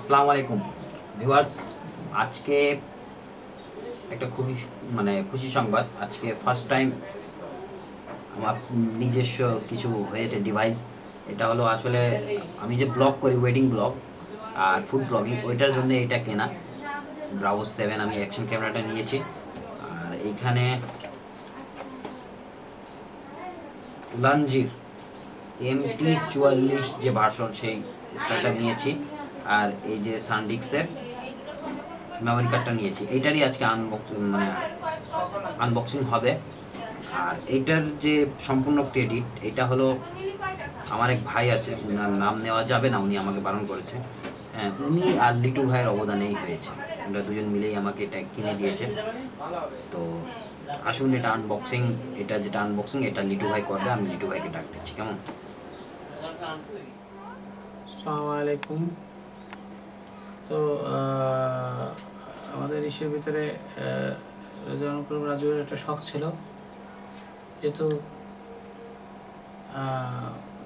আসসালামু আলাইকুম ভিউয়ার্স, আজকে একটা খুবই খুশি সংবাদ। আজকে ফার্স্ট টাইম আমার নিজস্ব কিছু হয়েছে ডিভাইস। এটা হলো আসলে আমি যে ব্লগ করি, ওয়েডিং ব্লগ আর ফুড ব্লগিং, ওইটার জন্য এটা কেনা ব্রাভো 7 আমি অ্যাকশন ক্যামেরাটা নিয়েছি। আর এইখানে লাঞ্জির MT44 যে ভার্সন সেই স্টাইলটা নিয়েছি। আর এই যে সানডিক্সের মেমোরি কার্ডটা নিয়েছি। এইটারই আজকে আনবক্সিং হবে। আর এইটার যে সম্পূর্ণ ক্রেডিট, এটা হলো আমার এক ভাই আছে, ওনার নাম নেওয়া যাবে না, উনি আমাকে বারণ করেছে। হ্যাঁ, উনি আর লিটু ভাইয়ের অবদানেই হয়েছে। ওরা দুজন মিলেই আমাকে এটা কিনে দিয়েছে। তো আসুন এটা আনবক্সিং, এটা লিটু ভাই করবে, আমি লিটু ভাইকে ডাক দিচ্ছি। কেমন? আসসালামু আলাইকুম। তো আমাদের ইসের ভিতরে রাজুর একটা শখ ছিল, যেহেতু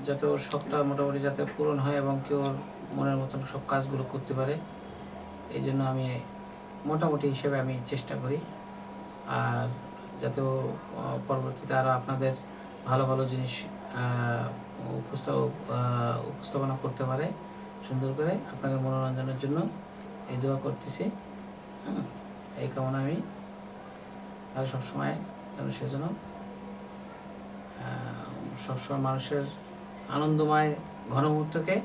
যাতে ওর শখটা মোটামুটি যাতে পূরণ হয় এবং কেউ ওর মনের মতন সব কাজগুলো করতে পারে, এই জন্য আমি মোটামুটি হিসেবে আমি চেষ্টা করি। আর যাতে ও পরবর্তীতে আরও আপনাদের ভালো ভালো জিনিস উপস্থাপনা করতে পারে সুন্দর করে, আপনাদের মনোরঞ্জনের জন্য এই দোয়া করতেছি। এই কামনা আমি তার সবসময় যেন সেজন্য সবসময় মানুষের আনন্দময় ঘন মুহূর্তকে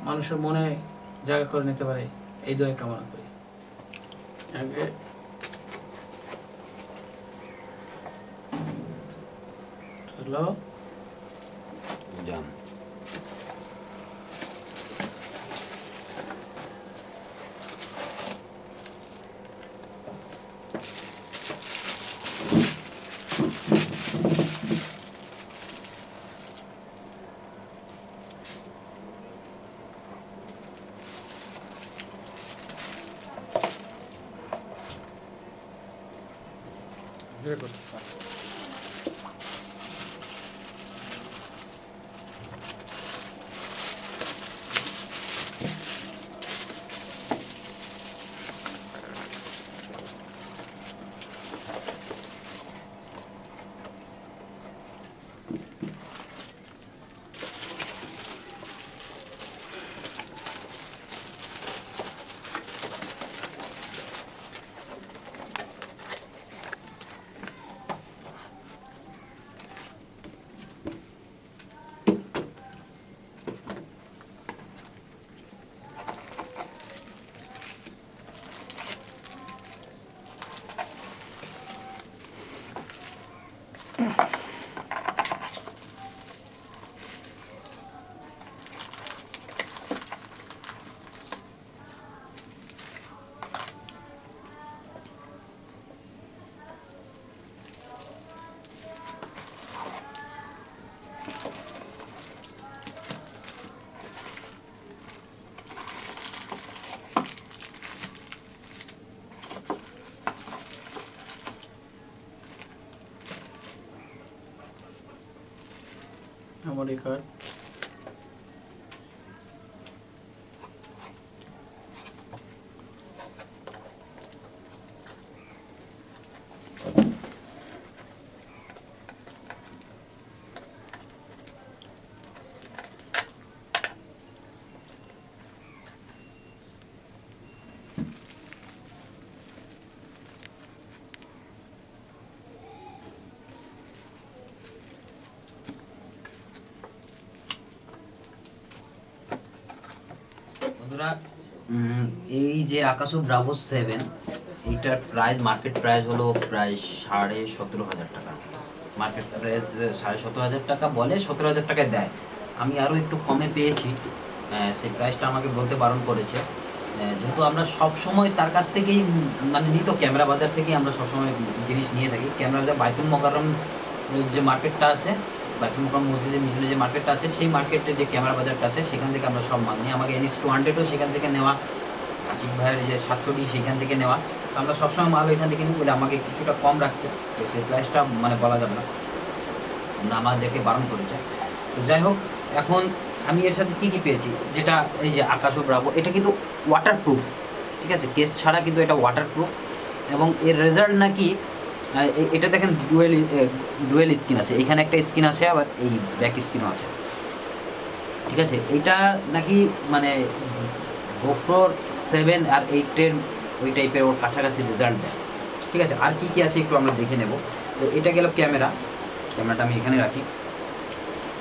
মানুষের মনে জায়গা করে নিতে পারে, এই দোয়া কামনা করি। আগে হ্যালো জান, মেমোরি কার্ড, এই যে আকাশো ব্রাভো 7, এইটার প্রাইস, মার্কেট প্রাইস হলো প্রায় 17,500 টাকা। মার্কেট প্রাইস 17,500 টাকা বলে, 17,000 টাকায় দেয়। আমি আরও একটু কমে পেয়েছি, সেই প্রাইসটা আমাকে বলতে বারণ করেছে। যেহেতু আমরা সব সময় তার কাছ থেকেই নিত, ক্যামেরা বাজার থেকেই আমরা সবসময় জিনিস নিয়ে থাকি। ক্যামেরা বাজার বাইতুল মোকাররম যে মার্কেটটা আছে, বাইতুল মোকাররম মসজিদের মিশনে যে মার্কেটটা আছে, সেই মার্কেটে যে ক্যামেরা বাজারটা আছে, সেখান থেকে আমরা সব মাল নিই। আমাকে NX200ও সেখান থেকে নেওয়া, আশিক ভাইয়ের যে 700 সেখান থেকে নেওয়া। তো আমরা সবসময় মাল এখান থেকে নিই বলে আমাকে কিছুটা কম রাখছে। তো সেই প্রাইসটা বলা যাবে না, আমাদেরকে বারণ করেছে। তো যাই হোক, এখন আমি এর সাথে কী পেয়েছি, যেটা এই যে আকাশো ব্রাভো, এটা কিন্তু ওয়াটারপ্রুফ, ঠিক আছে, কেস ছাড়া কিন্তু এটা ওয়াটারপ্রুফ। এবং এর রেজাল্ট নাকি এটা দেখেন ডুয়েল স্ক্রিন আছে, এখানে একটা স্ক্রিন আছে, আবার এই ব্যাক স্ক্রিনও আছে, ঠিক আছে। এটা নাকি মানে গোপ্রো 7 আর 8-এর ওই টাইপের ওর কাছাকাছি রেজাল্ট দেয়, ঠিক আছে। আর কি আছে একটু আমরা দেখে নেব। তো এটা গেল ক্যামেরাটা আমি এখানে রাখি।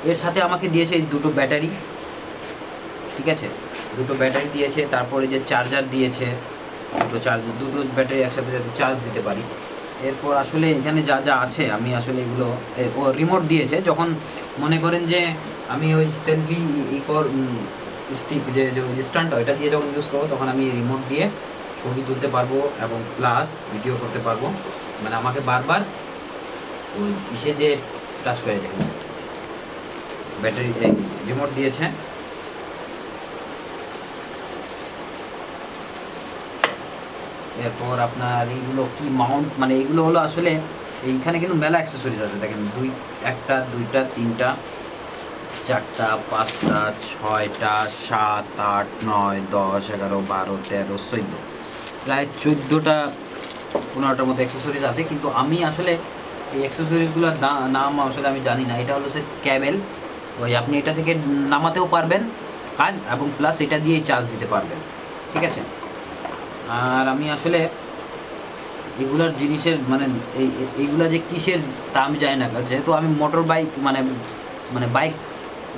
এর সাথে আমাকে দিয়েছে এই দুটো ব্যাটারি, ঠিক আছে, দুটো ব্যাটারি দিয়েছে, তারপরে যে চার্জার দিয়েছে, দুটো ব্যাটারি একসাথে যাতে চার্জ দিতে পারি। এরপর আসলে এখানে যা যা আছে আমি আসলে এগুলো, ও রিমোট দিয়েছে, যখন মনে করেন যে আমি ওই সেলফি স্টিক যে স্ট্যান্ড ওইটা দিয়ে যখন ইউজ করবো, তখন আমি রিমোট দিয়ে ছবি তুলতে পারবো এবং প্লাস ভিডিও করতে পারবো। মানে আমাকে বারবার ওই ইসে যে টাচ করে দেখুন, ব্যাটারি রিমোট দিয়েছে। এরপর আপনার এইগুলো কি মাউন্ট, মানে এইগুলো হলো আসলে এইখানে কিন্তু মেলা অ্যাক্সেসরিজ আছে, দেখেন 1টা 2টা 3টা 4টা 5টা 6টা 7 8 9 10 11 12 13 14, প্রায় 14টা 15টার মতো অ্যাক্সেসরিজ আছে। কিন্তু আমি আসলে এই অ্যাক্সেসরিজগুলোর নাম আসলে আমি জানি না। এটা হলো সে ক্যাবেল, ওই আপনি এটা থেকে নামাতেও পারবেন কাজ, এবং প্লাস এটা দিয়েই চার্জ দিতে পারবেন, ঠিক আছে। আর আমি আসলে এগুলার জিনিসের মানে এইগুলা যে কিসের তা আমি জানি না, যেহেতু আমি মোটর বাইক মানে বাইক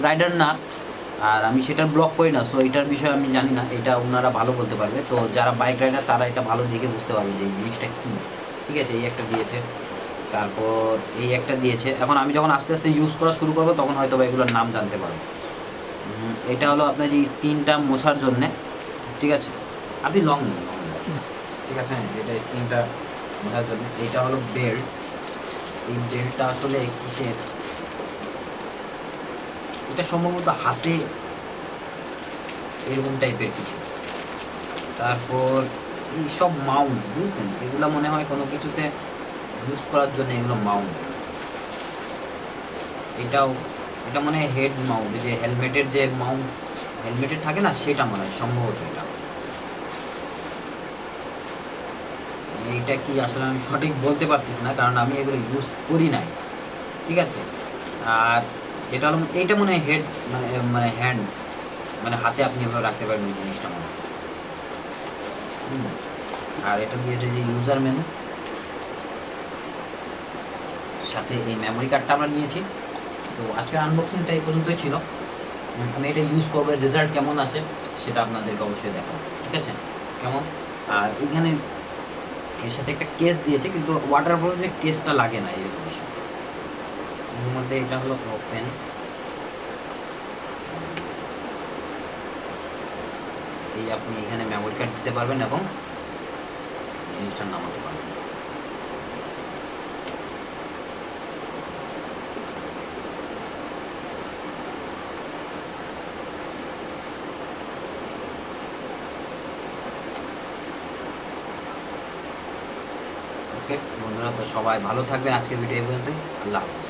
রাইডার না, আর আমি সেটার ব্লগ করি না, সো এটার বিষয়ে আমি জানি না, এটা ওনারা ভালো বলতে পারবে। তো যারা বাইক রাইডার তারা এটা ভালো দেখে বুঝতে পারবে যে এই জিনিসটা কী, ঠিক আছে। এই একটা দিয়েছে, তারপর এই একটা দিয়েছে। এখন আমি যখন আস্তে আস্তে ইউজ করা শুরু করবো তখন হয়তো বা এগুলোর নাম জানতে পারবো। এটা হলো আপনার যে স্ক্রিনটা মোছার জন্যে, ঠিক আছে। আপনি লং নিন, ঠিক আছে। এটা স্ক্রিনটা মোছার জন্য। এইটা হলো বেল্ট, এই বেল্টটা আসলে কিসের, এটা সম্ভবত হাতে এরকম টাইপের কিছু। তারপর এই সব মাউন্ট, বুঝলেন, এগুলো মনে হয় কোনো কিছুতে ইউজ করার জন্য এগুলো মাউন্ট। এটা মনে হয় হেড মাউন্ট, যে হেলমেটের যে মাউন্ট হেলমেটের থাকে না, সেটা মনে হয় সম্ভবত এটা। এইটা কি আসলে আমি সঠিক বলতে পারতেছি না, কারণ আমি এগুলো ইউজ করি নাই, ঠিক আছে। আর এটা হলো, এইটা মনে হয় হেড মানে হ্যান্ড, মানে হাতে আপনি এভাবে রাখতে পারবেন এই জিনিসটা মনে হয়। আর এটা দিয়েছে যে ইউজার মেনু, সাথে এই মেমোরি কার্ডটা আমরা নিয়েছি। তো আজকের আনবক্সিংটা এই পর্যন্তই ছিল। আমি এটা ইউজ করবো, রেজাল্ট কেমন আসে সেটা আপনাদেরকে অবশ্যই দেখাবো, ঠিক আছে, কেমন। আর এখানে এর সাথে একটা কেস দিয়েছে, কিন্তু ওয়াটারপ্রুফ যে কেসটা লাগে না এই বিষয়। এর মধ্যে এটা হলো ওপেন, এই আপনি এখানে মেমোরি কার্ড দিতে পারবেন এবং জিনিসটা নামাতে পারবেন। ওকে বন্ধুরা, তো সবাই ভালো থাকবেন। আজকের ভিডিও এই পর্যন্তই। আল্লাহ হাফেজ।